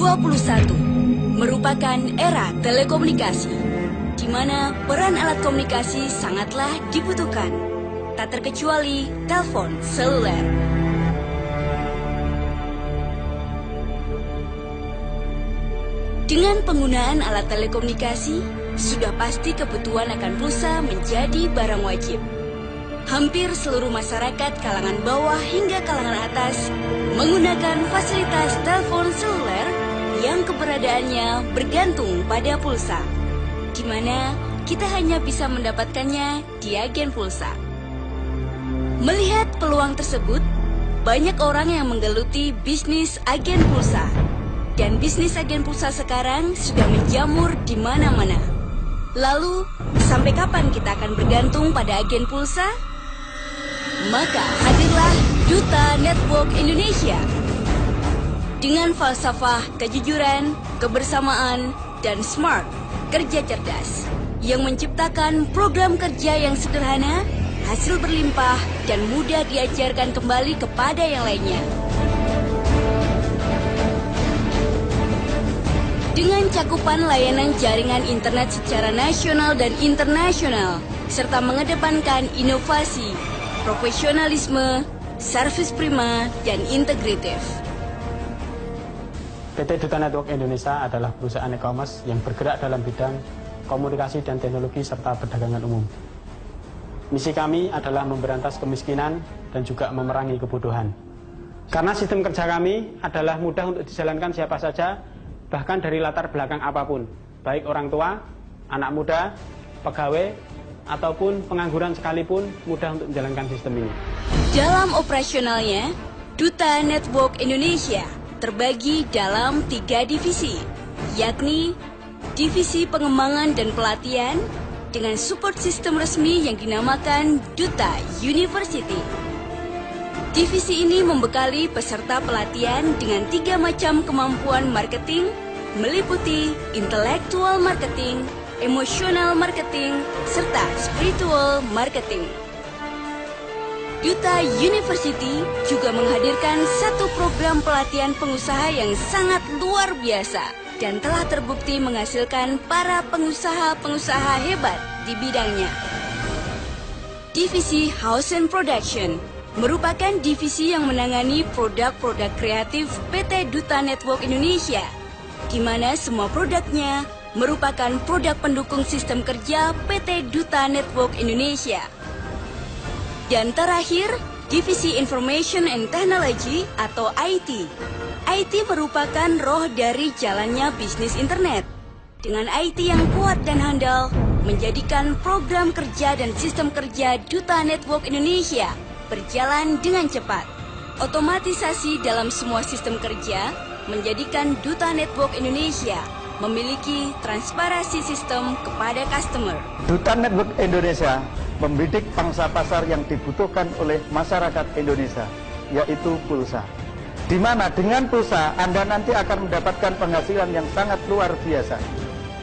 2021 merupakan era telekomunikasi, di mana peran alat komunikasi sangatlah dibutuhkan, tak terkecuali telepon seluler. Dengan penggunaan alat telekomunikasi, sudah pasti kebutuhan akan pulsa menjadi barang wajib. Hampir seluruh masyarakat kalangan bawah hingga kalangan atas menggunakan fasilitas telepon seluler yang keberadaannya bergantung pada pulsa, di mana kita hanya bisa mendapatkannya di agen pulsa. Melihat peluang tersebut, banyak orang yang menggeluti bisnis agen pulsa. Dan bisnis agen pulsa sekarang sudah menjamur di mana-mana. Lalu, sampai kapan kita akan bergantung pada agen pulsa? Maka hadirlah Duta Network Indonesia. Dengan falsafah kejujuran, kebersamaan, dan smart, kerja cerdas, yang menciptakan program kerja yang sederhana, hasil berlimpah, dan mudah diajarkan kembali kepada yang lainnya. Dengan cakupan layanan jaringan internet secara nasional dan internasional, serta mengedepankan inovasi, profesionalisme, servis prima, dan integratif. PT Duta Network Indonesia adalah perusahaan e-commerce yang bergerak dalam bidang komunikasi dan teknologi serta perdagangan umum. Misi kami adalah memberantas kemiskinan dan juga memerangi kebodohan. Karena sistem kerja kami adalah mudah untuk dijalankan siapa saja, bahkan dari latar belakang apapun, baik orang tua, anak muda, pegawai, ataupun pengangguran sekalipun mudah untuk menjalankan sistem ini. Dalam operasionalnya, Duta Network Indonesia terbagi dalam 3 divisi, yakni Divisi Pengembangan dan Pelatihan dengan support sistem resmi yang dinamakan Duta University. Divisi ini membekali peserta pelatihan dengan 3 macam kemampuan marketing, meliputi intellectual marketing, emotional marketing, serta spiritual marketing. Duta University juga menghadirkan satu program pelatihan pengusaha yang sangat luar biasa dan telah terbukti menghasilkan para pengusaha-pengusaha hebat di bidangnya. Divisi House and Production merupakan divisi yang menangani produk-produk kreatif PT Duta Network Indonesia, di mana semua produknya merupakan produk pendukung sistem kerja PT Duta Network Indonesia. Dan terakhir, Divisi Information and Technology atau IT. IT merupakan roh dari jalannya bisnis internet. Dengan IT yang kuat dan handal, menjadikan program kerja dan sistem kerja Duta Network Indonesia berjalan dengan cepat. Otomatisasi dalam semua sistem kerja menjadikan Duta Network Indonesia memiliki transparansi sistem kepada customer. Duta Network Indonesia membidik pangsa pasar yang dibutuhkan oleh masyarakat Indonesia, yaitu pulsa. Di mana dengan pulsa Anda nanti akan mendapatkan penghasilan yang sangat luar biasa.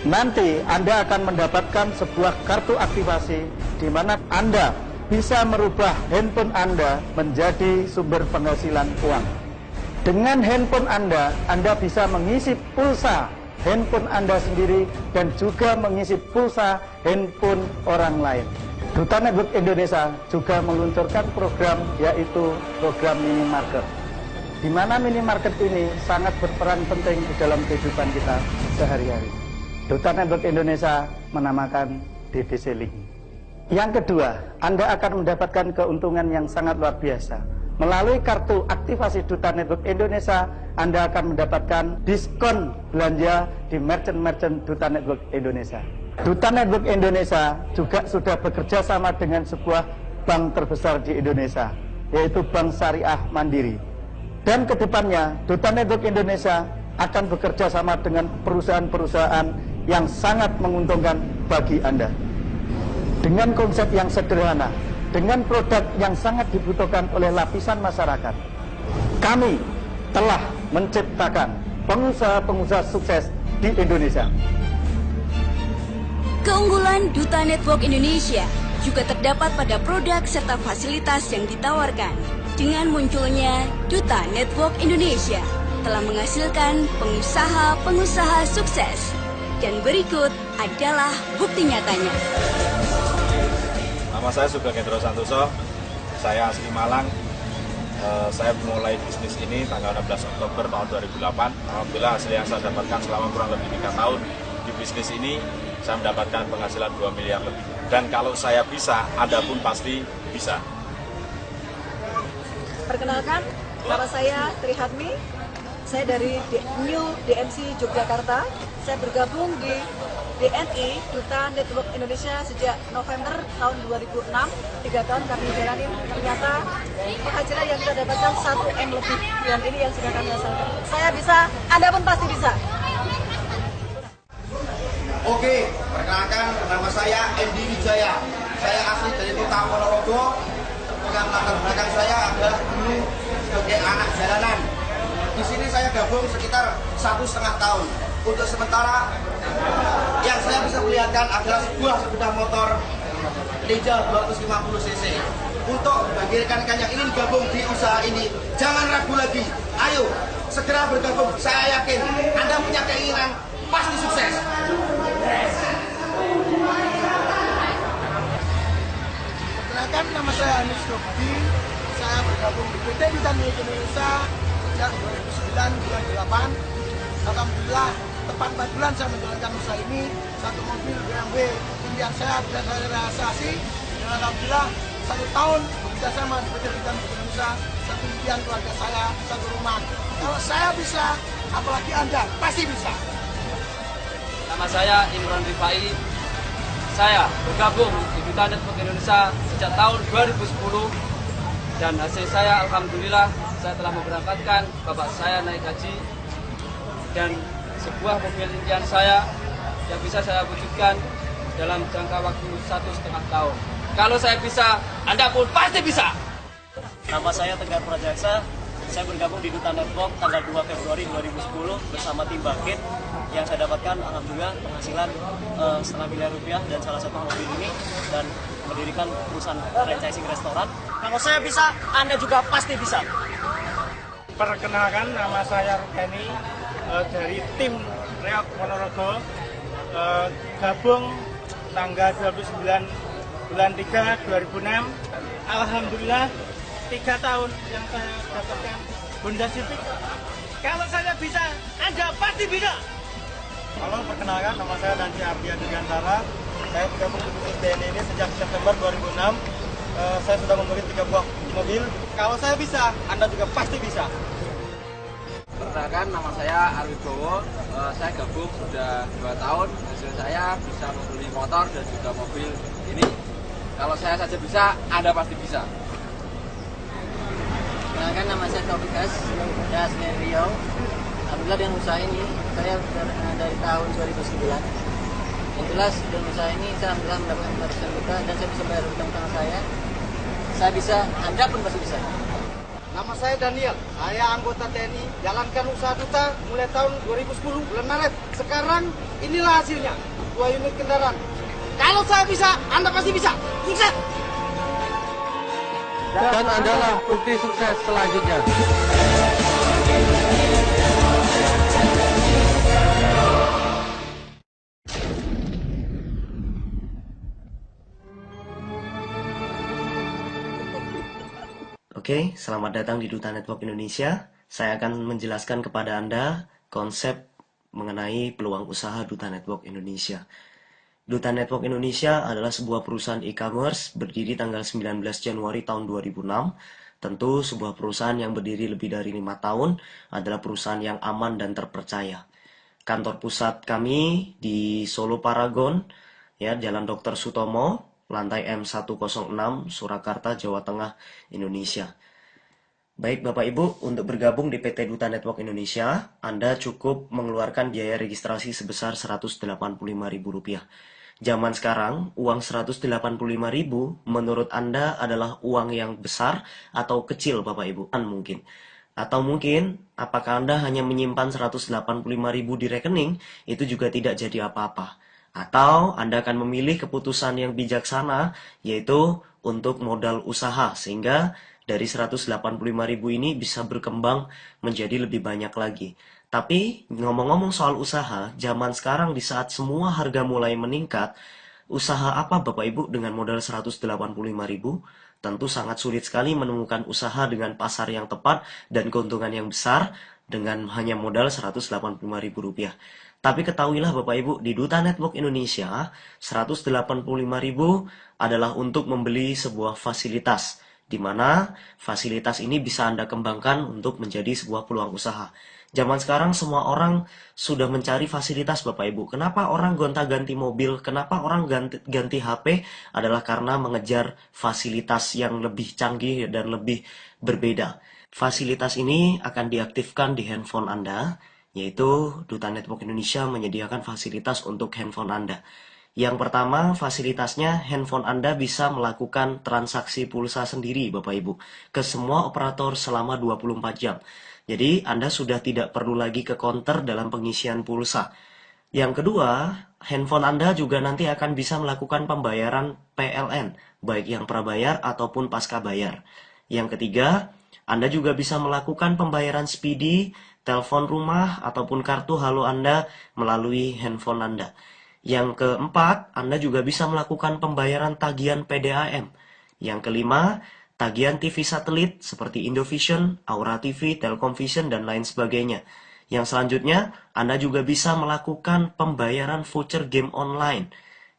Nanti Anda akan mendapatkan sebuah kartu aktivasi di mana Anda bisa merubah handphone Anda menjadi sumber penghasilan uang. Dengan handphone Anda bisa mengisi pulsa handphone Anda sendiri dan juga mengisi pulsa handphone orang lain. Duta Network Indonesia juga meluncurkan program, yaitu program minimarket, di mana minimarket ini sangat berperan penting di dalam kehidupan kita sehari-hari. Duta Network Indonesia menamakan DDC Link. Yang kedua, Anda akan mendapatkan keuntungan yang sangat luar biasa. Melalui kartu aktivasi Duta Network Indonesia, Anda akan mendapatkan diskon belanja di merchant-merchant Duta Network Indonesia. Duta Network Indonesia juga sudah bekerja sama dengan sebuah bank terbesar di Indonesia, yaitu Bank Syariah Mandiri. Dan kedepannya, Duta Network Indonesia akan bekerja sama dengan perusahaan-perusahaan yang sangat menguntungkan bagi Anda. Dengan konsep yang sederhana, dengan produk yang sangat dibutuhkan oleh lapisan masyarakat, kami telah menciptakan pengusaha-pengusaha sukses di Indonesia. Keunggulan Duta Network Indonesia juga terdapat pada produk serta fasilitas yang ditawarkan. Dengan munculnya Duta Network Indonesia, telah menghasilkan pengusaha-pengusaha sukses. Dan berikut adalah bukti nyatanya. Nama saya Sugeng Hendro Santoso, saya asli Malang. Saya mulai bisnis ini tanggal 16 Oktober tahun 2008. Alhamdulillah hasil yang saya dapatkan selama kurang lebih 3 tahun di bisnis ini, saya mendapatkan penghasilan 2 miliar lebih. Dan kalau saya bisa, Anda pun pasti bisa. Perkenalkan, nama saya Trihatmi. Saya dari New DMC Yogyakarta. Saya bergabung di DNI, Duta Network Indonesia, sejak November tahun 2006. 3 tahun kami jalani, ternyata penghasilan yang kita dapatkan 1 M lebih. Dan ini yang sudah kami hasilkan. Saya bisa, Anda pun pasti bisa. Oke, perkenalkan, nama saya Endi Wijaya. Saya asli dari kota Ponorogo. Yang latar belakang saya adalah dulu sebagai anak jalanan. Di sini saya gabung sekitar 1,5 tahun. Untuk sementara, yang saya bisa perlihatkan adalah sebuah sepeda motor Ninja 250 cc. Untuk bagi rekan-rekan yang ingin gabung di usaha ini, jangan ragu lagi. Ayo, segera bergabung. Saya yakin Anda punya keinginan, pasti sukses. Perkenalkan, nama saya Anis Robdi. Saya bergabung di PT Duta Network Indonesia sejak 2009 bulan 8. Alhamdulillah, tepat 4 bulan saya menjalankan usaha ini. 1 mobil BMW impian saya dan saya realisasi. Dan alhamdulillah 1 tahun bekerjasama di PT Duta Network Indonesia, 1 impian keluarga saya, 1 rumah. Kalau saya bisa, apalagi Anda pasti bisa. Nama saya Imron Rifai. Saya bergabung di Duta Network Indonesia sejak tahun 2010 dan hasil saya alhamdulillah saya telah memberangkatkan bapak saya naik haji dan sebuah mobil impian saya yang bisa saya wujudkan dalam jangka waktu 1,5 tahun. Kalau saya bisa, Anda pun pasti bisa. Nama saya Tegar Prajaksa. Saya bergabung di Duta Network tanggal 2 Februari 2010 bersama tim Bangkit. Yang saya dapatkan alhamdulillah penghasilan setengah miliar rupiah dan salah satu mobil ini dan mendirikan perusahaan franchising restoran. Kalau saya bisa, Anda juga pasti bisa. Perkenalkan, nama saya Rukeni dari tim Reok Ponorogo, gabung tanggal 29 bulan 3 2006. Alhamdulillah 3 tahun yang saya dapatkan Honda Civic. Kalau saya bisa, Anda pasti bisa. Halo, perkenalkan, nama saya Nancy Ardian Dirgantara. Saya bergabung di bisnis BNI ini sejak September 2006. Saya sudah membeli 3 buah mobil. Kalau saya bisa, Anda juga pasti bisa. Perkenalkan, nama saya Arif Bowo. Saya gabung sudah 2 tahun. Hasil saya bisa membeli motor dan juga mobil ini. Kalau saya saja bisa, Anda pasti bisa. Perkenalkan, nama saya Taufik Has, saya asli Riau. Alhamdulillah dengan usaha ini, saya dari tahun 2009. Yang jelas dengan usaha ini, saya alhamdulillah mendapatkan ratusan juta dan saya bisa bayar utang-utang saya. Saya bisa, Anda pun pasti bisa. Nama saya Daniel, saya anggota TNI, jalankan usaha Duta mulai tahun 2010 bulan Maret. Sekarang inilah hasilnya, 2 unit kendaraan. Kalau saya bisa, Anda pasti bisa. Sukses! Dan adalah bukti sukses selanjutnya. Oke, selamat datang di Duta Network Indonesia. Saya akan menjelaskan kepada Anda konsep mengenai peluang usaha Duta Network Indonesia. Duta Network Indonesia adalah sebuah perusahaan e-commerce berdiri tanggal 19 Januari tahun 2006. Tentu sebuah perusahaan yang berdiri lebih dari 5 tahun adalah perusahaan yang aman dan terpercaya. Kantor pusat kami di Solo Paragon, ya, Jalan Dr. Sutomo, lantai M106, Surakarta, Jawa Tengah, Indonesia. Baik Bapak Ibu, untuk bergabung di PT Duta Network Indonesia, Anda cukup mengeluarkan biaya registrasi sebesar Rp185.000. Zaman sekarang, uang Rp185.000 menurut Anda adalah uang yang besar atau kecil Bapak Ibu? Mungkin. Atau mungkin, apakah Anda hanya menyimpan Rp185.000 di rekening, itu juga tidak jadi apa-apa. Atau Anda akan memilih keputusan yang bijaksana, yaitu untuk modal usaha, sehingga Dari 185.000 ini bisa berkembang menjadi lebih banyak lagi. Tapi ngomong-ngomong soal usaha, zaman sekarang di saat semua harga mulai meningkat, usaha apa Bapak Ibu dengan modal 185.000? Tentu sangat sulit sekali menemukan usaha dengan pasar yang tepat dan keuntungan yang besar dengan hanya modal Rp185.000. Tapi ketahuilah Bapak Ibu, di Duta Network Indonesia, Rp185.000 adalah untuk membeli sebuah fasilitas, di mana fasilitas ini bisa Anda kembangkan untuk menjadi sebuah peluang usaha. Zaman sekarang semua orang sudah mencari fasilitas Bapak Ibu. Kenapa orang gonta-ganti mobil, kenapa orang ganti HP adalah karena mengejar fasilitas yang lebih canggih dan lebih berbeda. Fasilitas ini akan diaktifkan di handphone Anda, yaitu Duta Network Indonesia menyediakan fasilitas untuk handphone Anda. Yang pertama, fasilitasnya handphone Anda bisa melakukan transaksi pulsa sendiri Bapak Ibu ke semua operator selama 24 jam. Jadi Anda sudah tidak perlu lagi ke counter dalam pengisian pulsa. Yang kedua, handphone Anda juga nanti akan bisa melakukan pembayaran PLN, baik yang prabayar ataupun pasca bayar. Yang ketiga, Anda juga bisa melakukan pembayaran speedy, telepon rumah, ataupun kartu halo Anda melalui handphone Anda. Yang keempat, Anda juga bisa melakukan pembayaran tagihan PDAM. Yang kelima, tagihan TV satelit seperti Indovision, Aura TV, Telkomvision, dan lain sebagainya. Yang selanjutnya, Anda juga bisa melakukan pembayaran voucher game online.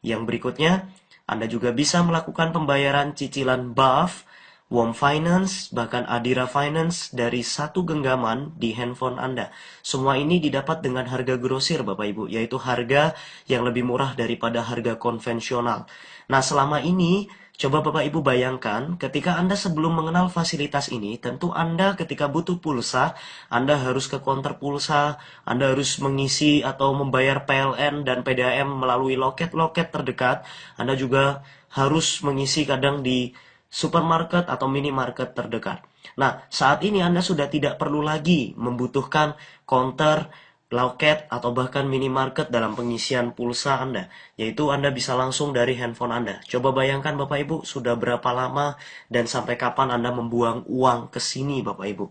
Yang berikutnya, Anda juga bisa melakukan pembayaran cicilan BAF, Wom Finance, bahkan Adira Finance dari satu genggaman di handphone Anda. Semua ini didapat dengan harga grosir Bapak Ibu, yaitu harga yang lebih murah daripada harga konvensional. Nah, selama ini, coba Bapak Ibu bayangkan, ketika Anda sebelum mengenal fasilitas ini, tentu Anda ketika butuh pulsa, Anda harus ke counter pulsa, Anda harus mengisi atau membayar PLN dan PDAM melalui loket-loket terdekat, Anda juga harus mengisi kadang di supermarket atau minimarket terdekat. Nah, saat ini Anda sudah tidak perlu lagi membutuhkan counter, loket, atau bahkan minimarket dalam pengisian pulsa Anda. Yaitu Anda bisa langsung dari handphone Anda. Coba bayangkan Bapak Ibu, sudah berapa lama dan sampai kapan Anda membuang uang ke sini Bapak Ibu.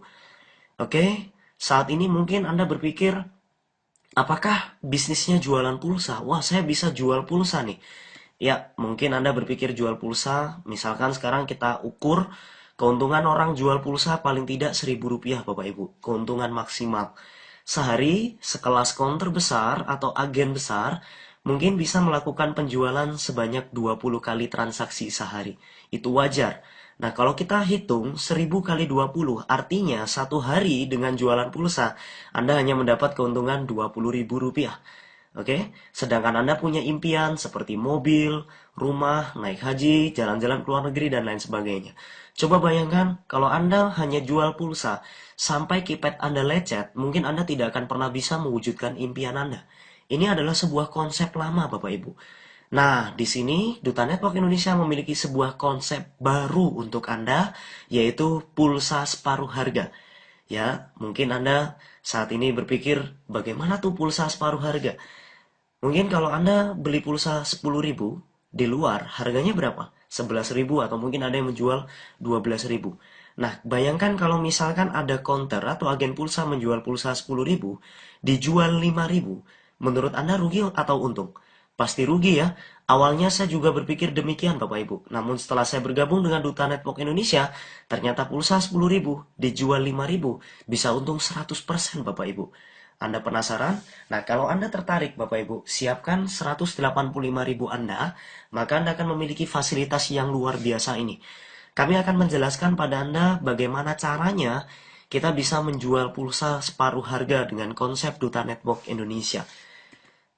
Oke, saat ini mungkin Anda berpikir, apakah bisnisnya jualan pulsa? Wah, saya bisa jual pulsa nih. Ya, mungkin Anda berpikir jual pulsa, misalkan sekarang kita ukur keuntungan orang jual pulsa paling tidak Rp1.000 Bapak Ibu, keuntungan maksimal. Sehari, sekelas counter besar atau agen besar, mungkin bisa melakukan penjualan sebanyak 20 kali transaksi sehari. Itu wajar. Nah, kalau kita hitung 1.000 kali 20, artinya satu hari dengan jualan pulsa, Anda hanya mendapat keuntungan Rp20.000. Oke, sedangkan Anda punya impian seperti mobil, rumah, naik haji, jalan-jalan ke luar negeri, dan lain sebagainya. Coba bayangkan kalau Anda hanya jual pulsa, sampai kipet Anda lecet, mungkin Anda tidak akan pernah bisa mewujudkan impian Anda. Ini adalah sebuah konsep lama Bapak Ibu. Nah, di sini Duta Network Indonesia memiliki sebuah konsep baru untuk Anda, yaitu pulsa separuh harga. Ya, mungkin Anda saat ini berpikir, bagaimana tuh pulsa separuh harga? Mungkin kalau Anda beli pulsa 10.000 di luar, harganya berapa? 11.000 atau mungkin ada yang menjual 12.000. Nah, bayangkan kalau misalkan ada counter atau agen pulsa menjual pulsa 10.000, dijual 5.000. Menurut Anda rugi atau untung? Pasti rugi ya. Awalnya saya juga berpikir demikian Bapak Ibu. Namun setelah saya bergabung dengan Duta Network Indonesia, ternyata pulsa 10.000 dijual 5.000, bisa untung 100% Bapak Ibu. Anda penasaran? Nah, kalau Anda tertarik Bapak Ibu, siapkan 185.000 Anda, maka Anda akan memiliki fasilitas yang luar biasa ini. Kami akan menjelaskan pada Anda bagaimana caranya kita bisa menjual pulsa separuh harga dengan konsep Duta Network Indonesia.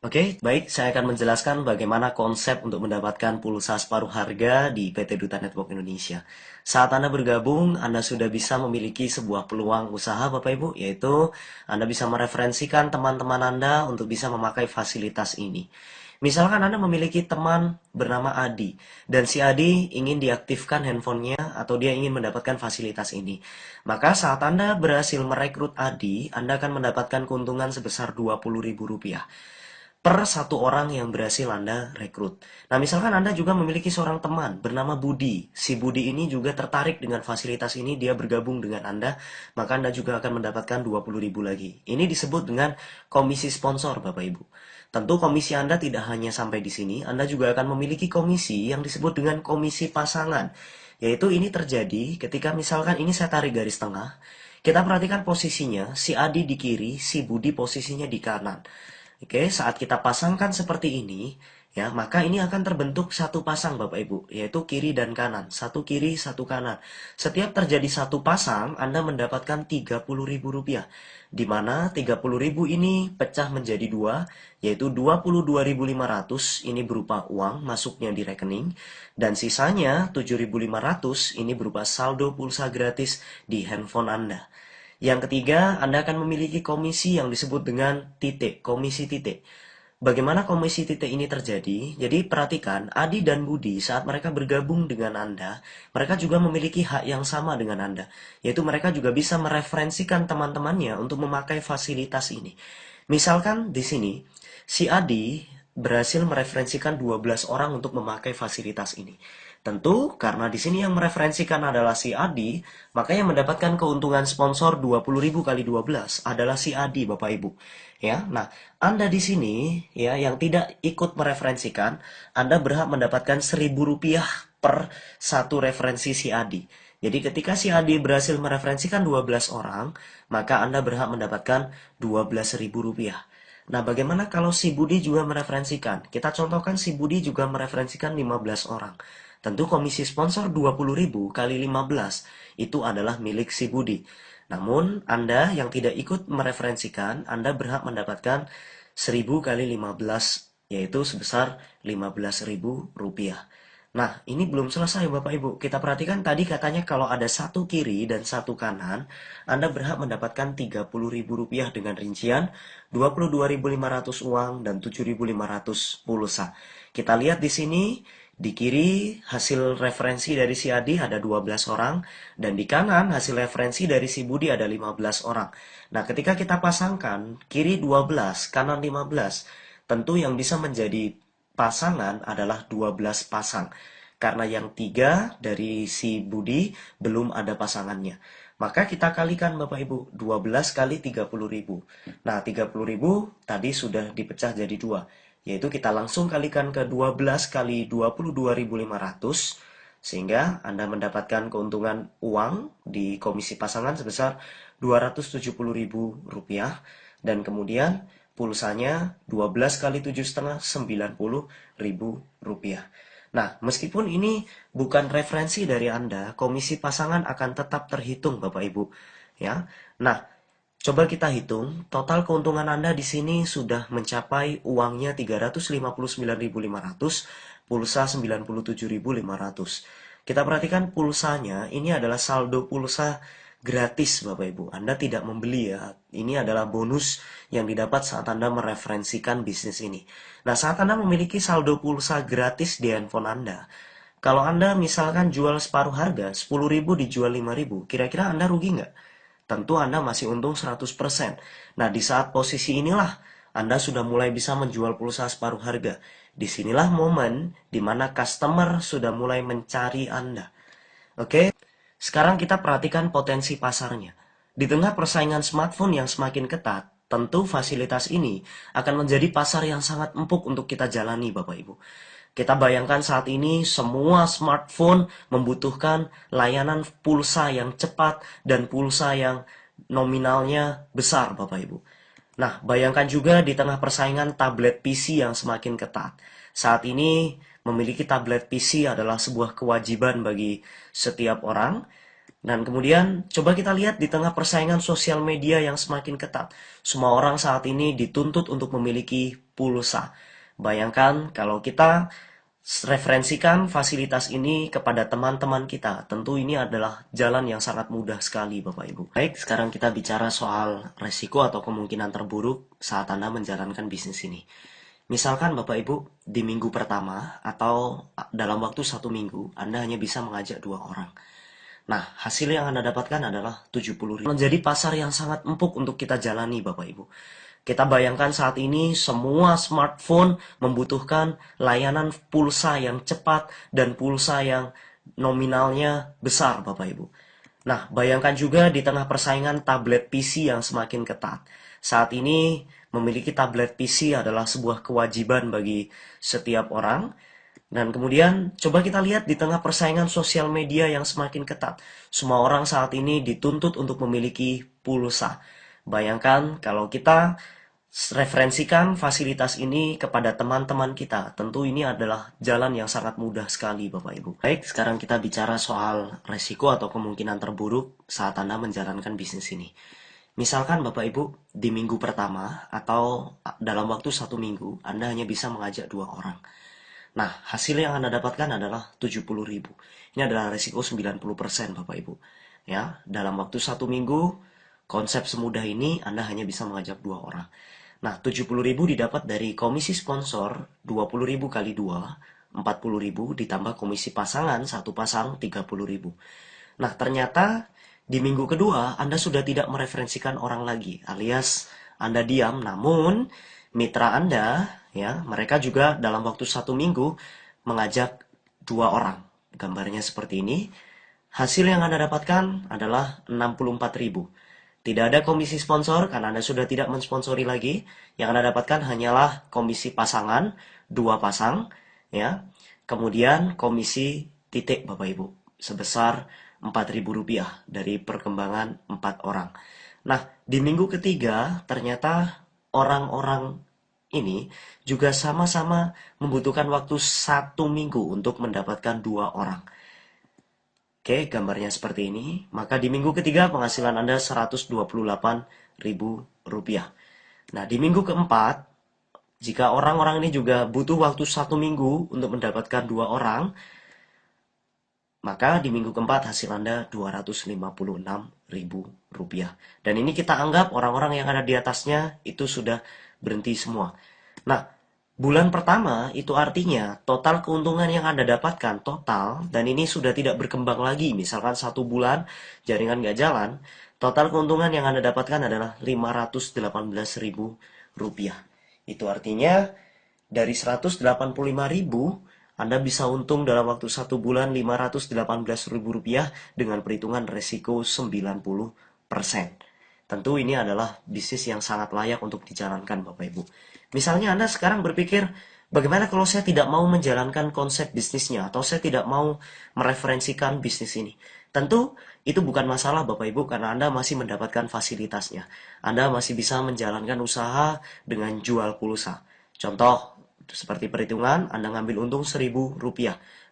Oke, baik, saya akan menjelaskan bagaimana konsep untuk mendapatkan pulsa separuh harga di PT Duta Network Indonesia. Saat Anda bergabung, Anda sudah bisa memiliki sebuah peluang usaha Bapak Ibu, yaitu Anda bisa mereferensikan teman-teman Anda untuk bisa memakai fasilitas ini. Misalkan Anda memiliki teman bernama Adi, dan si Adi ingin diaktifkan handphonenya atau dia ingin mendapatkan fasilitas ini. Maka saat Anda berhasil merekrut Adi, Anda akan mendapatkan keuntungan sebesar Rp20.000. per satu orang yang berhasil Anda rekrut. Nah, misalkan Anda juga memiliki seorang teman bernama Budi. Si Budi ini juga tertarik dengan fasilitas ini, dia bergabung dengan Anda, maka Anda juga akan mendapatkan 20.000 lagi. Ini disebut dengan komisi sponsor, Bapak Ibu. Tentu komisi Anda tidak hanya sampai di sini, Anda juga akan memiliki komisi yang disebut dengan komisi pasangan. Yaitu ini terjadi ketika misalkan ini saya tarik garis tengah, kita perhatikan posisinya, si Adi di kiri, si Budi posisinya di kanan. Oke, saat kita pasangkan seperti ini, ya, maka ini akan terbentuk satu pasang Bapak Ibu, yaitu kiri dan kanan. Satu kiri, satu kanan. Setiap terjadi satu pasang, Anda mendapatkan Rp30.000. Di mana 30.000 ini pecah menjadi dua, yaitu 22.500 ini berupa uang masuknya di rekening, dan sisanya 7.500 ini berupa saldo pulsa gratis di handphone Anda. Yang ketiga, Anda akan memiliki komisi yang disebut dengan titik, komisi titik. Bagaimana komisi titik ini terjadi? Jadi perhatikan, Adi dan Budi saat mereka bergabung dengan Anda, mereka juga memiliki hak yang sama dengan Anda. Yaitu mereka juga bisa mereferensikan teman-temannya untuk memakai fasilitas ini. Misalkan di sini, si Adi berhasil mereferensikan 12 orang untuk memakai fasilitas ini. Tentu, karena di sini yang mereferensikan adalah si Adi, maka yang mendapatkan keuntungan sponsor 20.000 kali 12 adalah si Adi, Bapak Ibu. Ya, nah, Anda di sini ya yang tidak ikut mereferensikan, Anda berhak mendapatkan Rp1.000 per satu referensi si Adi. Jadi ketika si Adi berhasil mereferensikan 12 orang, maka Anda berhak mendapatkan Rp12.000. Nah, bagaimana kalau si Budi juga mereferensikan? Kita contohkan si Budi juga mereferensikan 15 orang. Tentu komisi sponsor 20.000 kali 15 itu adalah milik si Budi. Namun, Anda yang tidak ikut mereferensikan, Anda berhak mendapatkan 1.000 kali 15, yaitu sebesar Rp15.000. Nah, ini belum selesai Bapak Ibu. Kita perhatikan tadi katanya kalau ada satu kiri dan satu kanan, Anda berhak mendapatkan Rp30.000 dengan rincian 22.500 uang dan 7.500 pulsa. Kita lihat di sini. Di kiri hasil referensi dari si Adi ada 12 orang, dan di kanan hasil referensi dari si Budi ada 15 orang. Nah, ketika kita pasangkan kiri 12, kanan 15, tentu yang bisa menjadi pasangan adalah 12 pasang. Karena yang 3 dari si Budi belum ada pasangannya. Maka kita kalikan Bapak Ibu, 12 kali 30.000. Nah, 30.000 tadi sudah dipecah jadi 2. Yaitu kita langsung kalikan ke 12 kali 22.500, sehingga Anda mendapatkan keuntungan uang di komisi pasangan sebesar Rp270.000, dan kemudian pulsanya 12 kali 7,5, Rp90.000. Nah, meskipun ini bukan referensi dari Anda, komisi pasangan akan tetap terhitung Bapak Ibu. Ya, nah, coba kita hitung, total keuntungan Anda di sini sudah mencapai uangnya 359.500, pulsa 97.500. Kita perhatikan pulsanya, ini adalah saldo pulsa gratis Bapak Ibu. Anda tidak membeli ya, ini adalah bonus yang didapat saat Anda mereferensikan bisnis ini. Nah, saat Anda memiliki saldo pulsa gratis di handphone Anda, kalau Anda misalkan jual separuh harga, 10.000 dijual 5.000, kira-kira Anda rugi nggak? Tentu Anda masih untung 100%. Nah, di saat posisi inilah Anda sudah mulai bisa menjual pulsa separuh harga. Disinilah momen di mana customer sudah mulai mencari Anda. Oke, sekarang kita perhatikan potensi pasarnya. Di tengah persaingan smartphone yang semakin ketat, tentu fasilitas ini akan menjadi pasar yang sangat empuk untuk kita jalani, Bapak Ibu. Kita bayangkan saat ini semua smartphone membutuhkan layanan pulsa yang cepat dan pulsa yang nominalnya besar, Bapak Ibu. Nah, bayangkan juga di tengah persaingan tablet PC yang semakin ketat. Saat ini memiliki tablet PC adalah sebuah kewajiban bagi setiap orang. Dan kemudian coba kita lihat di tengah persaingan sosial media yang semakin ketat. Semua orang saat ini dituntut untuk memiliki pulsa. Bayangkan kalau kita referensikan fasilitas ini kepada teman-teman kita. Tentu ini adalah jalan yang sangat mudah sekali Bapak Ibu. Baik, sekarang kita bicara soal resiko atau kemungkinan terburuk saat Anda menjalankan bisnis ini. Misalkan Bapak Ibu, di minggu pertama atau dalam waktu 1 minggu, Anda hanya bisa mengajak 2 orang. Nah, hasil yang Anda dapatkan adalah 70.000. Menjadi pasar yang sangat empuk untuk kita jalani Bapak Ibu. Kita bayangkan saat ini semua smartphone membutuhkan layanan pulsa yang cepat dan pulsa yang nominalnya besar, Bapak Ibu. Nah, bayangkan juga di tengah persaingan tablet PC yang semakin ketat. Saat ini memiliki tablet PC adalah sebuah kewajiban bagi setiap orang. Dan kemudian coba kita lihat di tengah persaingan sosial media yang semakin ketat. Semua orang saat ini dituntut untuk memiliki pulsa. Bayangkan kalau kita referensikan fasilitas ini kepada teman-teman kita. Tentu ini adalah jalan yang sangat mudah sekali, Bapak Ibu. Baik, sekarang kita bicara soal resiko atau kemungkinan terburuk saat Anda menjalankan bisnis ini. Misalkan Bapak Ibu, di minggu pertama atau dalam waktu 1 minggu, Anda hanya bisa mengajak 2 orang. Nah, hasil yang Anda dapatkan adalah 70.000. Ini adalah resiko 90%, Bapak Ibu. Ya, dalam waktu 1 minggu, konsep semudah ini Anda hanya bisa mengajak 2 orang. Nah, 70.000 didapat dari komisi sponsor 20.000 kali 2, 40.000 ditambah komisi pasangan 1 pasang 30.000. Nah, ternyata di minggu kedua Anda sudah tidak mereferensikan orang lagi, alias Anda diam, namun mitra Anda, ya, mereka juga dalam waktu 1 minggu mengajak 2 orang. Gambarnya seperti ini. Hasil yang Anda dapatkan adalah 64.000. Tidak ada komisi sponsor karena Anda sudah tidak mensponsori lagi. Yang Anda dapatkan hanyalah komisi pasangan, 2 pasang, ya. Kemudian komisi titik, Bapak Ibu, sebesar Rp4.000 dari perkembangan 4 orang. Nah, di minggu ketiga ternyata orang-orang ini juga sama-sama membutuhkan waktu 1 minggu untuk mendapatkan 2 orang. Oke, gambarnya seperti ini. Maka di minggu ketiga penghasilan Anda Rp128.000. Nah, di minggu keempat, jika orang-orang ini juga butuh waktu 1 minggu untuk mendapatkan 2 orang, maka di minggu keempat hasil Anda Rp256.000. Dan ini kita anggap orang-orang yang ada di atasnya itu sudah berhenti semua. Nah, bulan pertama itu artinya total keuntungan yang Anda dapatkan total, dan ini sudah tidak berkembang lagi. Misalkan 1 bulan jaringan nggak jalan, total keuntungan yang Anda dapatkan adalah Rp518.000. Itu artinya dari Rp185.000, Anda bisa untung dalam waktu 1 bulan Rp518.000 dengan perhitungan resiko 90%. Tentu ini adalah bisnis yang sangat layak untuk dijalankan, Bapak Ibu. Misalnya Anda sekarang berpikir, bagaimana kalau saya tidak mau menjalankan konsep bisnisnya, atau saya tidak mau mereferensikan bisnis ini? Tentu itu bukan masalah, Bapak Ibu, karena Anda masih mendapatkan fasilitasnya. Anda masih bisa menjalankan usaha dengan jual pulsa. Contoh, seperti perhitungan, Anda ngambil untung Rp1.000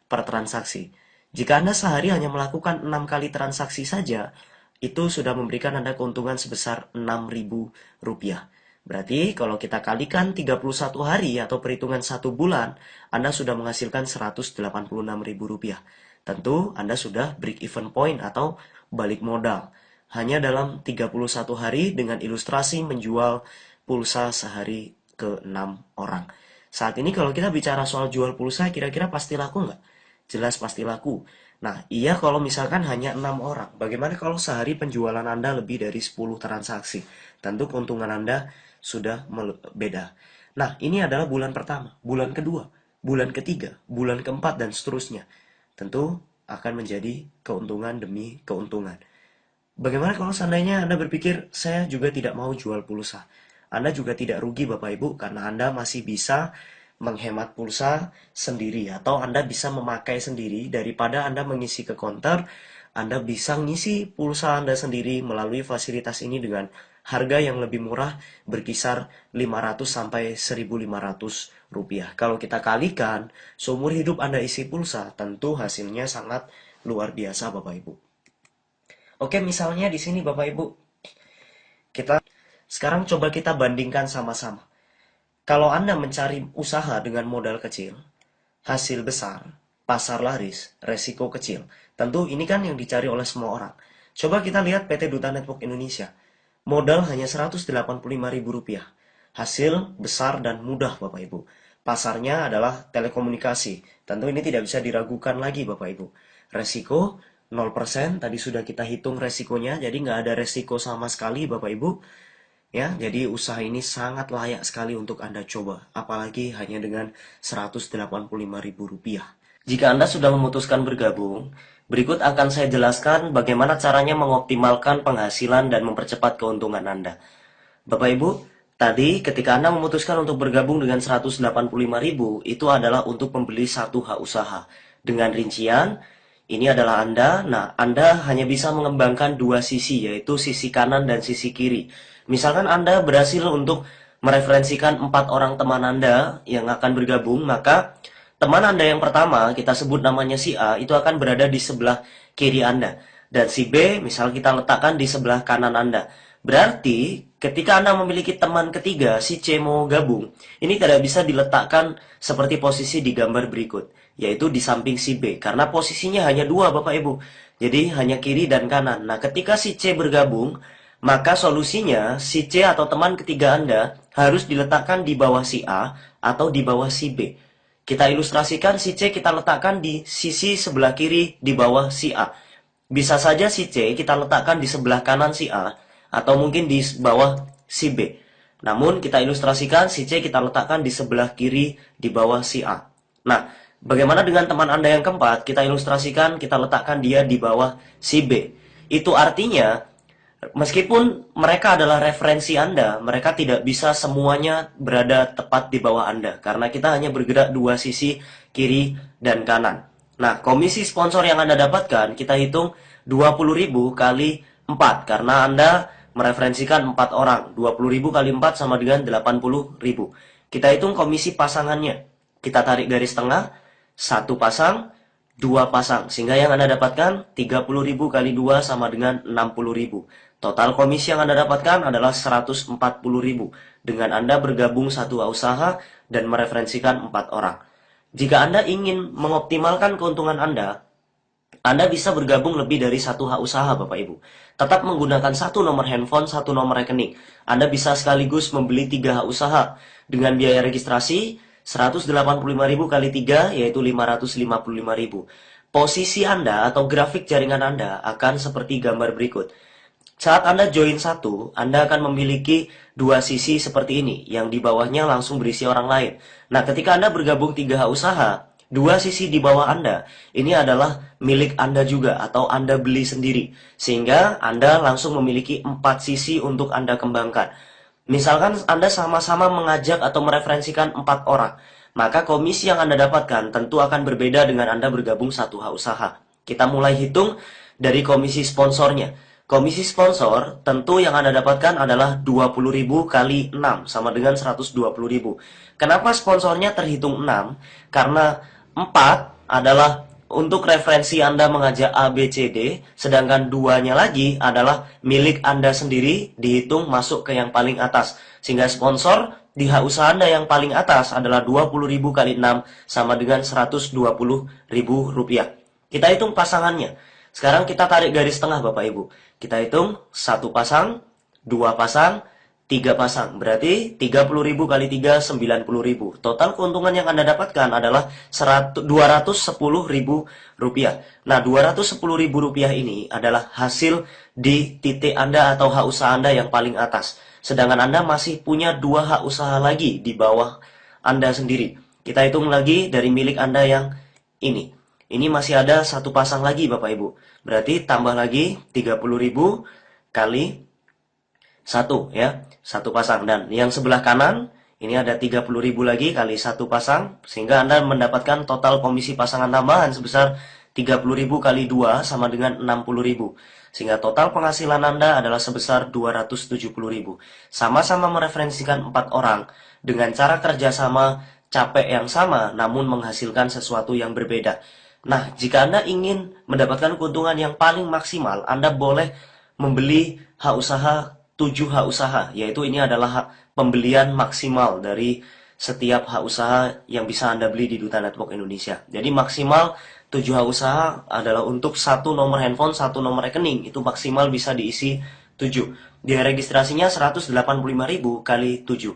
per transaksi. Jika Anda sehari hanya melakukan 6 kali transaksi saja, itu sudah memberikan Anda keuntungan sebesar Rp6.000. Berarti kalau kita kalikan 31 hari atau perhitungan 1 bulan, Anda sudah menghasilkan Rp186.000. Tentu Anda sudah break even point atau balik modal. Hanya dalam 31 hari dengan ilustrasi menjual pulsa sehari ke 6 orang. Saat ini kalau kita bicara soal jual pulsa, kira-kira pasti laku nggak? Jelas pasti laku. Nah, iya kalau misalkan hanya 6 orang. Bagaimana kalau sehari penjualan Anda lebih dari 10 transaksi? Tentu keuntungan Anda sudah beda. Nah, ini adalah bulan pertama, bulan kedua, bulan ketiga, bulan keempat, dan seterusnya. Tentu akan menjadi keuntungan demi keuntungan. Bagaimana kalau seandainya Anda berpikir, saya juga tidak mau jual pulsa? Anda juga tidak rugi, Bapak Ibu, karena Anda masih bisa menghemat pulsa sendiri, atau Anda bisa memakai sendiri. Daripada Anda mengisi ke konter, Anda bisa ngisi pulsa Anda sendiri melalui fasilitas ini dengan harga yang lebih murah, berkisar Rp500 sampai Rp1.500. Kalau kita kalikan, seumur hidup Anda isi pulsa, tentu hasilnya sangat luar biasa, Bapak Ibu. Oke, misalnya di sini Bapak Ibu, sekarang coba kita bandingkan sama-sama. Kalau Anda mencari usaha dengan modal kecil, hasil besar, pasar laris, resiko kecil. Tentu ini kan yang dicari oleh semua orang. Coba kita lihat PT Duta Network Indonesia. Modal hanya Rp185.000. Hasil besar dan mudah, Bapak Ibu. Pasarnya adalah telekomunikasi. Tentu ini tidak bisa diragukan lagi, Bapak Ibu. Resiko 0%, tadi sudah kita hitung resikonya, jadi nggak ada resiko sama sekali, Bapak Ibu. Ya, jadi usaha ini sangat layak sekali untuk Anda coba, apalagi hanya dengan Rp185.000. Jika Anda sudah memutuskan bergabung, berikut akan saya jelaskan bagaimana caranya mengoptimalkan penghasilan dan mempercepat keuntungan Anda. Bapak Ibu, tadi ketika Anda memutuskan untuk bergabung dengan Rp185.000, itu adalah untuk membeli satu hak usaha. Dengan rincian, ini adalah Anda. Nah, Anda hanya bisa mengembangkan dua sisi, yaitu sisi kanan dan sisi kiri. Misalkan Anda berhasil untuk mereferensikan 4 orang teman Anda yang akan bergabung, maka teman Anda yang pertama, kita sebut namanya si A, itu akan berada di sebelah kiri Anda. Dan si B, misal kita letakkan di sebelah kanan Anda. Berarti, ketika Anda memiliki teman ketiga, si C mau gabung, ini tidak bisa diletakkan seperti posisi di gambar berikut, yaitu di samping si B, karena posisinya hanya 2, Bapak Ibu. Jadi, hanya kiri dan kanan. Nah, ketika si C bergabung, maka solusinya, si C atau teman ketiga Anda harus diletakkan di bawah si A atau di bawah si B. Kita ilustrasikan si C kita letakkan di sisi sebelah kiri di bawah si A. Bisa saja si C kita letakkan di sebelah kanan si A atau mungkin di bawah si B. Namun kita ilustrasikan si C kita letakkan di sebelah kiri di bawah si A. Nah, bagaimana dengan teman Anda yang keempat? Kita ilustrasikan kita letakkan dia di bawah si B. Itu artinya meskipun mereka adalah referensi Anda, mereka tidak bisa semuanya berada tepat di bawah Anda. Karena kita hanya bergerak dua sisi, kiri dan kanan. Nah, komisi sponsor yang Anda dapatkan, kita hitung 20.000 kali 4. Karena Anda mereferensikan 4 orang. 20.000 kali 4 sama dengan 80.000. Kita hitung komisi pasangannya. Kita tarik garis tengah, 1 pasang, 2 pasang. Sehingga yang Anda dapatkan 30.000 kali 2 sama dengan 60.000. Total komisi yang Anda dapatkan adalah 140.000 dengan Anda bergabung satu usaha dan mereferensikan 4 orang. Jika Anda ingin mengoptimalkan keuntungan Anda bisa bergabung lebih dari satu hak usaha, Bapak Ibu. Tetap menggunakan satu nomor handphone, satu nomor rekening. Anda bisa sekaligus membeli 3 hak usaha dengan biaya registrasi 185.000 kali 3 yaitu 555.000. Posisi Anda atau grafik jaringan Anda akan seperti gambar berikut. Saat Anda join satu, Anda akan memiliki 2 sisi seperti ini, yang di bawahnya langsung berisi orang lain. Nah, ketika Anda bergabung 3 hak usaha, 2 sisi di bawah Anda, ini adalah milik Anda juga, atau Anda beli sendiri. Sehingga Anda langsung memiliki 4 sisi untuk Anda kembangkan. Misalkan Anda sama-sama mengajak atau mereferensikan 4 orang, maka komisi yang Anda dapatkan tentu akan berbeda dengan Anda bergabung satu hak usaha. Kita mulai hitung dari komisi sponsornya. Komisi sponsor tentu yang Anda dapatkan adalah 20.000 kali 6 sama dengan 120.000. Kenapa sponsornya terhitung 6? Karena 4 adalah untuk referensi Anda mengajak A, B, C, D, sedangkan 2-nya lagi adalah milik Anda sendiri dihitung masuk ke yang paling atas. Sehingga sponsor di hak usaha Anda yang paling atas adalah 20.000 kali 6 sama dengan Rp120.000. Kita hitung pasangannya. Sekarang kita tarik garis tengah, Bapak Ibu. Kita hitung 1 pasang, 2 pasang, 3 pasang. Berarti 30.000 kali 3, 90.000. Total keuntungan yang Anda dapatkan adalah Rp210.000. Nah, Rp210.000 ini adalah hasil di titik Anda atau hak usaha Anda yang paling atas. Sedangkan Anda masih punya 2 hak usaha lagi di bawah Anda sendiri. Kita hitung lagi dari milik Anda yang ini. Ini masih ada 1 pasang lagi, Bapak Ibu. Berarti tambah lagi 30.000 kali 1 ya. 1 pasang. Dan yang sebelah kanan ini ada 30.000 lagi kali 1 pasang. Sehingga Anda mendapatkan total komisi pasangan tambahan sebesar 30.000 kali 2 sama dengan 60.000. Sehingga total penghasilan Anda adalah sebesar 270.000. Sama-sama mereferensikan 4 orang dengan cara kerjasama capek yang sama namun menghasilkan sesuatu yang berbeda. Nah, jika Anda ingin mendapatkan keuntungan yang paling maksimal, Anda boleh membeli hak usaha 7 hak usaha, yaitu ini adalah pembelian maksimal dari setiap hak usaha yang bisa Anda beli di Duta Network Indonesia. Jadi maksimal 7 hak usaha adalah untuk 1 nomor handphone, 1 nomor rekening, itu maksimal bisa diisi 7. Biaya registrasinya 185.000 kali 7.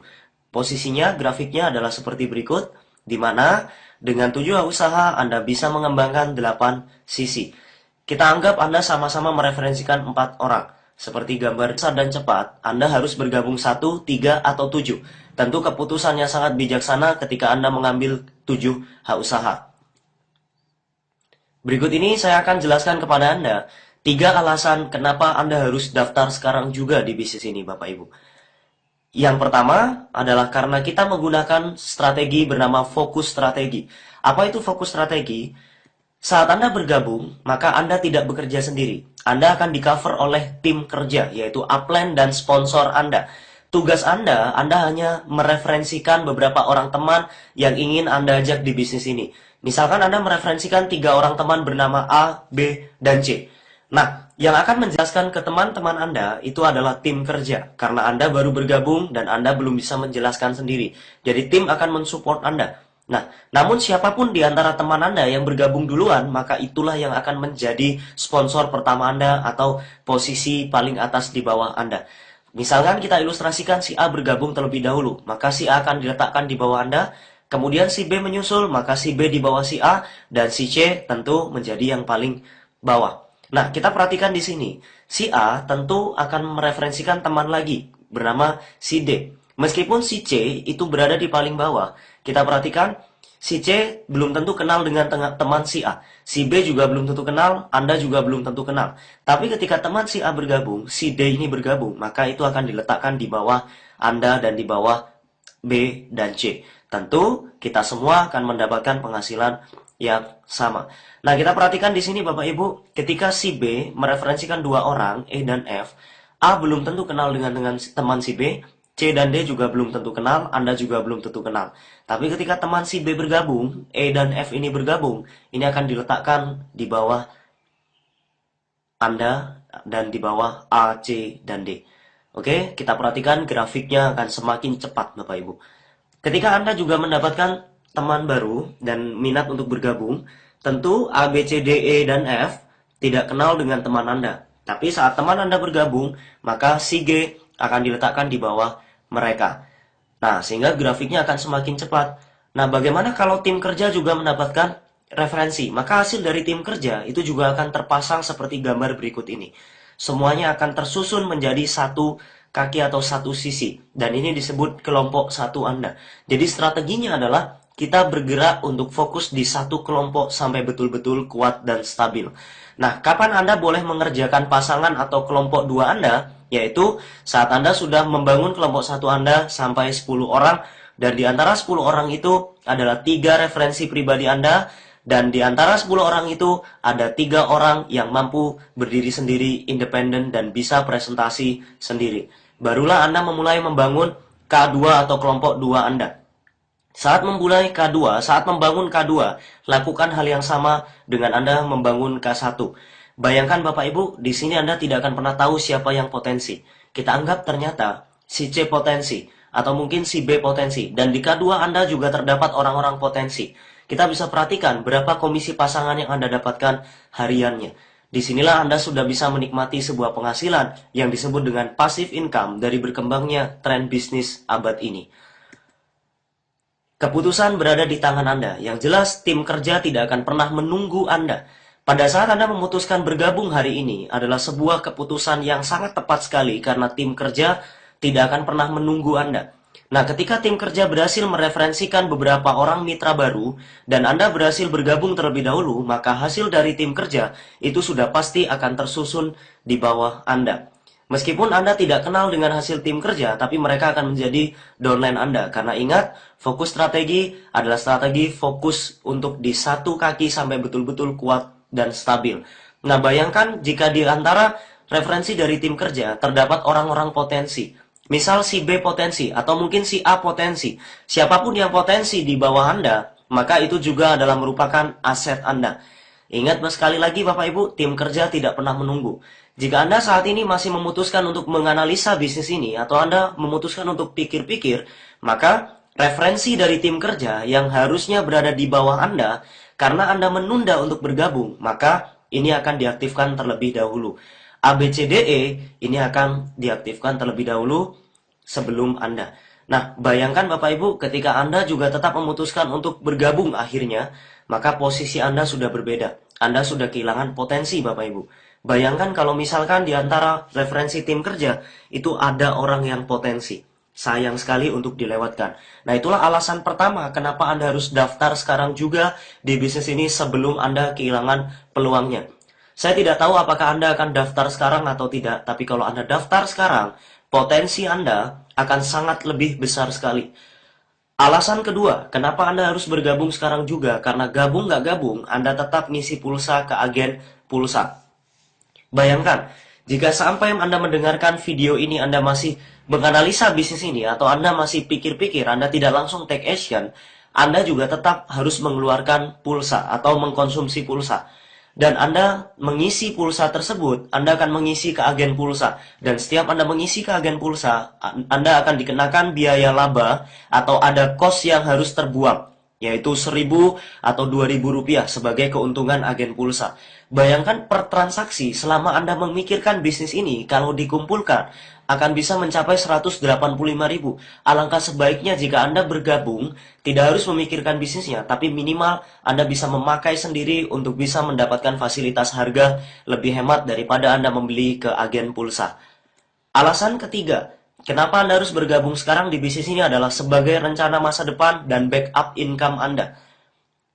Posisinya, grafiknya adalah seperti berikut, di mana dengan 7 usaha Anda bisa mengembangkan 8 sisi. Kita anggap Anda sama-sama mereferensikan 4 orang. seperti gambar dan cepat, Anda harus bergabung 1, 3, atau 7. Tentu keputusannya sangat bijaksana ketika Anda mengambil 7 hak usaha. Berikut ini saya akan jelaskan kepada Anda 3 alasan kenapa Anda harus daftar sekarang juga di bisnis ini, Bapak Ibu. Yang pertama adalah karena kita menggunakan strategi bernama fokus strategi. Apa itu fokus strategi? Saat Anda bergabung, maka Anda tidak bekerja sendiri. Anda akan di-cover oleh tim kerja, yaitu upline dan sponsor Anda. Tugas Anda hanya mereferensikan beberapa orang teman yang ingin Anda ajak di bisnis ini. Misalkan Anda mereferensikan 3 orang teman bernama A, B, dan C. Nah, yang akan menjelaskan ke teman-teman Anda itu adalah tim kerja. Karena Anda baru bergabung dan Anda belum bisa menjelaskan sendiri. Jadi tim akan mensupport Anda. Nah, namun siapapun di antara teman Anda yang bergabung duluan, maka itulah yang akan menjadi sponsor pertama Anda atau posisi paling atas di bawah Anda. Misalkan kita ilustrasikan si A bergabung terlebih dahulu, maka si A akan diletakkan di bawah Anda, kemudian si B menyusul, maka si B di bawah si A, dan si C tentu menjadi yang paling bawah. Nah, kita perhatikan di sini, si A tentu akan mereferensikan teman lagi, bernama si D. Meskipun si C itu berada di paling bawah, kita perhatikan, si C belum tentu kenal dengan teman si A. Si B juga belum tentu kenal, Anda juga belum tentu kenal. Tapi ketika teman si A bergabung, si D ini bergabung, maka itu akan diletakkan di bawah Anda dan di bawah B dan C. Tentu kita semua akan mendapatkan penghasilan yang sama. Nah, kita perhatikan di sini Bapak Ibu, ketika si B mereferensikan 2 orang, E dan F, A belum tentu kenal dengan teman si B, C dan D juga belum tentu kenal, Anda juga belum tentu kenal. Tapi ketika teman si B bergabung, E dan F ini bergabung, ini akan diletakkan di bawah Anda dan di bawah A, C, dan D. Oke, kita perhatikan grafiknya akan semakin cepat Bapak Ibu. Ketika Anda juga mendapatkan teman baru dan minat untuk bergabung, tentu A, B, C, D, E, dan F tidak kenal dengan teman Anda. Tapi saat teman Anda bergabung, maka si G akan diletakkan di bawah mereka. Nah, sehingga grafiknya akan semakin cepat. Nah, bagaimana kalau tim kerja juga mendapatkan referensi? Maka hasil dari tim kerja itu juga akan terpasang seperti gambar berikut ini. Semuanya akan tersusun menjadi satu kaki atau satu sisi. Dan ini disebut kelompok satu Anda. Jadi strateginya adalah kita bergerak untuk fokus di satu kelompok sampai betul-betul kuat dan stabil. Nah, kapan Anda boleh mengerjakan pasangan atau kelompok 2 Anda? Yaitu saat Anda sudah membangun kelompok 1 Anda sampai 10 orang, dan di antara 10 orang itu adalah 3 referensi pribadi Anda, dan di antara 10 orang itu ada 3 orang yang mampu berdiri sendiri, independen, dan bisa presentasi sendiri. Barulah Anda memulai membangun K2 atau kelompok 2 Anda. Saat memulai K2, saat membangun K2, lakukan hal yang sama dengan Anda membangun K1. Bayangkan Bapak Ibu, di sini Anda tidak akan pernah tahu siapa yang potensi. Kita anggap ternyata si C potensi, atau mungkin si B potensi, dan di K2 Anda juga terdapat orang-orang potensi. Kita bisa perhatikan berapa komisi pasangan yang Anda dapatkan hariannya. Disinilah Anda sudah bisa menikmati sebuah penghasilan yang disebut dengan passive income dari berkembangnya tren bisnis abad ini. Keputusan berada di tangan Anda. Yang jelas, tim kerja tidak akan pernah menunggu Anda. Pada saat Anda memutuskan bergabung hari ini adalah sebuah keputusan yang sangat tepat sekali karena tim kerja tidak akan pernah menunggu Anda. Nah, ketika tim kerja berhasil mereferensikan beberapa orang mitra baru dan Anda berhasil bergabung terlebih dahulu, maka hasil dari tim kerja itu sudah pasti akan tersusun di bawah Anda. Meskipun Anda tidak kenal dengan hasil tim kerja, tapi mereka akan menjadi downline Anda. Karena ingat, fokus strategi adalah strategi fokus untuk di satu kaki sampai betul-betul kuat dan stabil. Nah, bayangkan jika di antara referensi dari tim kerja terdapat orang-orang potensi. Misal si B potensi, atau mungkin si A potensi. Siapapun yang potensi di bawah Anda, maka itu juga adalah merupakan aset Anda. Ingat sekali lagi Bapak Ibu, tim kerja tidak pernah menunggu. Jika Anda saat ini masih memutuskan untuk menganalisa bisnis ini, atau Anda memutuskan untuk pikir-pikir, maka referensi dari tim kerja yang harusnya berada di bawah Anda, karena Anda menunda untuk bergabung, maka ini akan diaktifkan terlebih dahulu. ABCDE ini akan diaktifkan terlebih dahulu sebelum Anda. Nah, bayangkan Bapak Ibu, ketika Anda juga tetap memutuskan untuk bergabung akhirnya, maka posisi Anda sudah berbeda. Anda sudah kehilangan potensi Bapak Ibu. Bayangkan kalau misalkan di antara referensi tim kerja itu ada orang yang potensi. Sayang sekali untuk dilewatkan. Nah, itulah alasan pertama kenapa Anda harus daftar sekarang juga di bisnis ini sebelum Anda kehilangan peluangnya. Saya tidak tahu apakah Anda akan daftar sekarang atau tidak, tapi kalau Anda daftar sekarang, potensi Anda akan sangat lebih besar sekali. Alasan kedua, kenapa Anda harus bergabung sekarang juga? Karena gabung nggak gabung, Anda tetap ngisi pulsa ke agen pulsa. Bayangkan, jika sampai Anda mendengarkan video ini Anda masih menganalisa bisnis ini atau Anda masih pikir-pikir, Anda tidak langsung take action, Anda juga tetap harus mengeluarkan pulsa atau mengkonsumsi pulsa. Dan Anda mengisi pulsa tersebut, Anda akan mengisi ke agen pulsa. Dan setiap Anda mengisi ke agen pulsa, Anda akan dikenakan biaya laba atau ada cost yang harus terbuang, yaitu 1.000 atau 2.000 rupiah sebagai keuntungan agen pulsa. Bayangkan per transaksi selama Anda memikirkan bisnis ini, kalau dikumpulkan, akan bisa mencapai 185.000. Alangkah sebaiknya jika Anda bergabung, tidak harus memikirkan bisnisnya, tapi minimal Anda bisa memakai sendiri untuk bisa mendapatkan fasilitas harga lebih hemat daripada Anda membeli ke agen pulsa. Alasan ketiga, kenapa Anda harus bergabung sekarang di bisnis ini adalah sebagai rencana masa depan dan backup income Anda.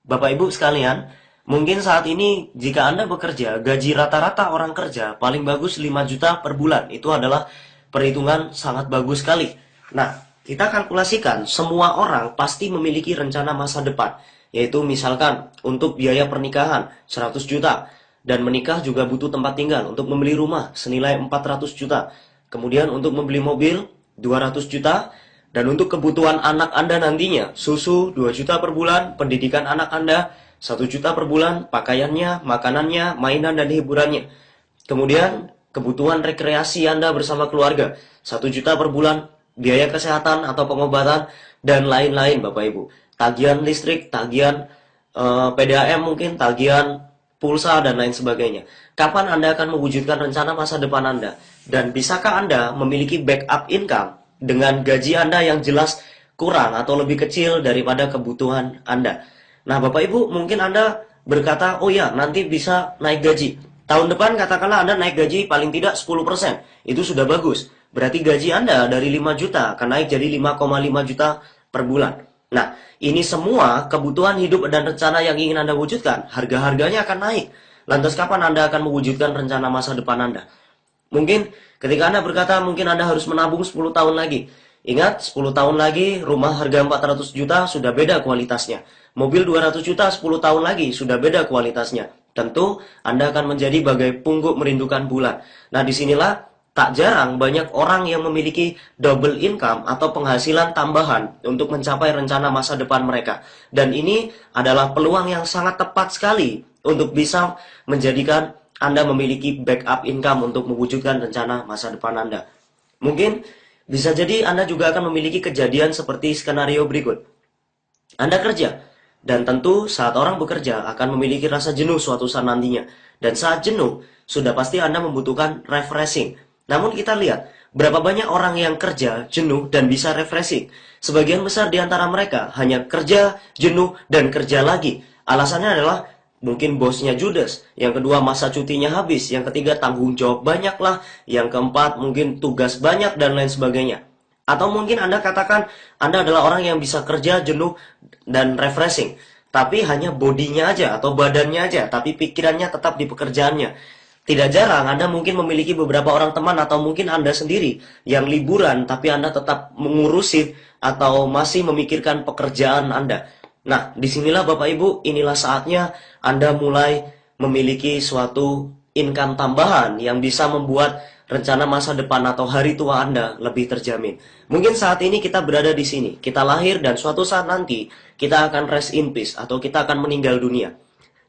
Bapak Ibu sekalian, mungkin saat ini jika Anda bekerja, gaji rata-rata orang kerja paling bagus 5 juta per bulan. Itu adalah perhitungan sangat bagus sekali. Nah, kita kalkulasikan semua orang pasti memiliki rencana masa depan. Yaitu misalkan untuk biaya pernikahan 100 juta. Dan menikah juga butuh tempat tinggal untuk membeli rumah senilai 400 juta. Kemudian untuk membeli mobil 200 juta. Dan untuk kebutuhan anak Anda nantinya, susu 2 juta per bulan, pendidikan anak Anda 1 juta per bulan, pakaiannya, makanannya, mainan dan hiburannya. Kemudian kebutuhan rekreasi Anda bersama keluarga 1 juta per bulan, biaya kesehatan atau pengobatan, dan lain-lain Bapak Ibu. Tagihan listrik, tagihan PDAM mungkin, tagihan pulsa, dan lain sebagainya. Kapan Anda akan mewujudkan rencana masa depan Anda? Dan bisakah Anda memiliki backup income dengan gaji Anda yang jelas kurang atau lebih kecil daripada kebutuhan Anda? Nah Bapak Ibu, mungkin Anda berkata, oh ya nanti bisa naik gaji. Tahun depan katakanlah Anda naik gaji paling tidak 10%. Itu sudah bagus. Berarti gaji Anda dari 5 juta akan naik jadi 5,5 juta per bulan. Nah, ini semua kebutuhan hidup dan rencana yang ingin Anda wujudkan, harga-harganya akan naik. Lantas kapan Anda akan mewujudkan rencana masa depan Anda? Mungkin ketika Anda berkata mungkin Anda harus menabung 10 tahun lagi. Ingat, 10 tahun lagi rumah harga 400 juta sudah beda kualitasnya. Mobil 200 juta 10 tahun lagi sudah beda kualitasnya. Tentu Anda akan menjadi bagai pungguk merindukan bulan. Nah, disinilah tak jarang banyak orang yang memiliki double income atau penghasilan tambahan untuk mencapai rencana masa depan mereka. Dan ini adalah peluang yang sangat tepat sekali untuk bisa menjadikan Anda memiliki backup income untuk mewujudkan rencana masa depan Anda. Mungkin bisa jadi Anda juga akan memiliki kejadian seperti skenario berikut. Anda kerja, dan tentu saat orang bekerja akan memiliki rasa jenuh suatu saat nantinya. Dan saat jenuh, sudah pasti Anda membutuhkan refreshing. Namun kita lihat, berapa banyak orang yang kerja, jenuh, dan bisa refreshing. Sebagian besar di antara mereka hanya kerja, jenuh, dan kerja lagi. Alasannya adalah mungkin bosnya judes. Yang kedua, masa cutinya habis. Yang ketiga, tanggung jawab banyak lah. Yang keempat, mungkin tugas banyak, dan lain sebagainya. Atau mungkin Anda katakan Anda adalah orang yang bisa kerja, jenuh, dan refreshing, tapi hanya bodinya aja atau badannya aja, tapi pikirannya tetap di pekerjaannya. Tidak jarang Anda mungkin memiliki beberapa orang teman atau mungkin Anda sendiri yang liburan, tapi Anda tetap mengurusi atau masih memikirkan pekerjaan Anda. Nah, disinilah Bapak Ibu, inilah saatnya Anda mulai memiliki suatu income tambahan yang bisa membuat rencana masa depan atau hari tua Anda lebih terjamin. Mungkin saat ini kita berada di sini, kita lahir dan suatu saat nanti kita akan rest in peace atau kita akan meninggal dunia.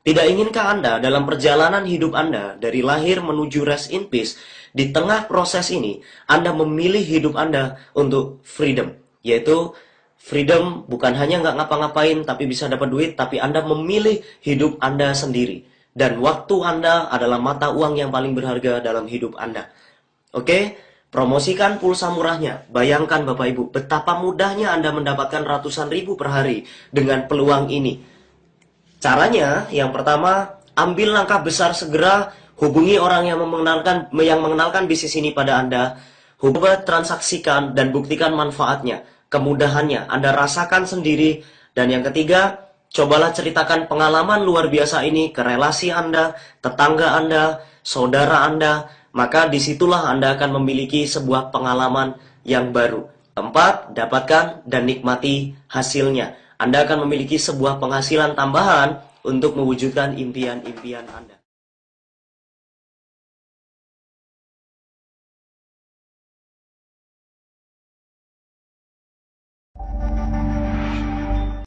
Tidak inginkah Anda dalam perjalanan hidup Anda dari lahir menuju rest in peace, di tengah proses ini Anda memilih hidup Anda untuk freedom, yaitu freedom bukan hanya nggak ngapa-ngapain tapi bisa dapat duit, tapi Anda memilih hidup Anda sendiri. Dan waktu Anda adalah mata uang yang paling berharga dalam hidup Anda. Oke, promosikan pulsa murahnya. Bayangkan Bapak Ibu, betapa mudahnya Anda mendapatkan ratusan ribu per hari dengan peluang ini. Caranya, yang pertama, ambil langkah besar segera, Hubungi orang yang mengenalkan bisnis ini pada Anda. Coba transaksikan dan buktikan manfaatnya, kemudahannya. Anda rasakan sendiri. Dan yang ketiga, cobalah ceritakan pengalaman luar biasa ini ke relasi Anda, tetangga Anda, saudara Anda. Maka disitulah Anda akan memiliki sebuah pengalaman yang baru. Keempat, dapatkan dan nikmati hasilnya. Anda akan memiliki sebuah penghasilan tambahan untuk mewujudkan impian-impian Anda.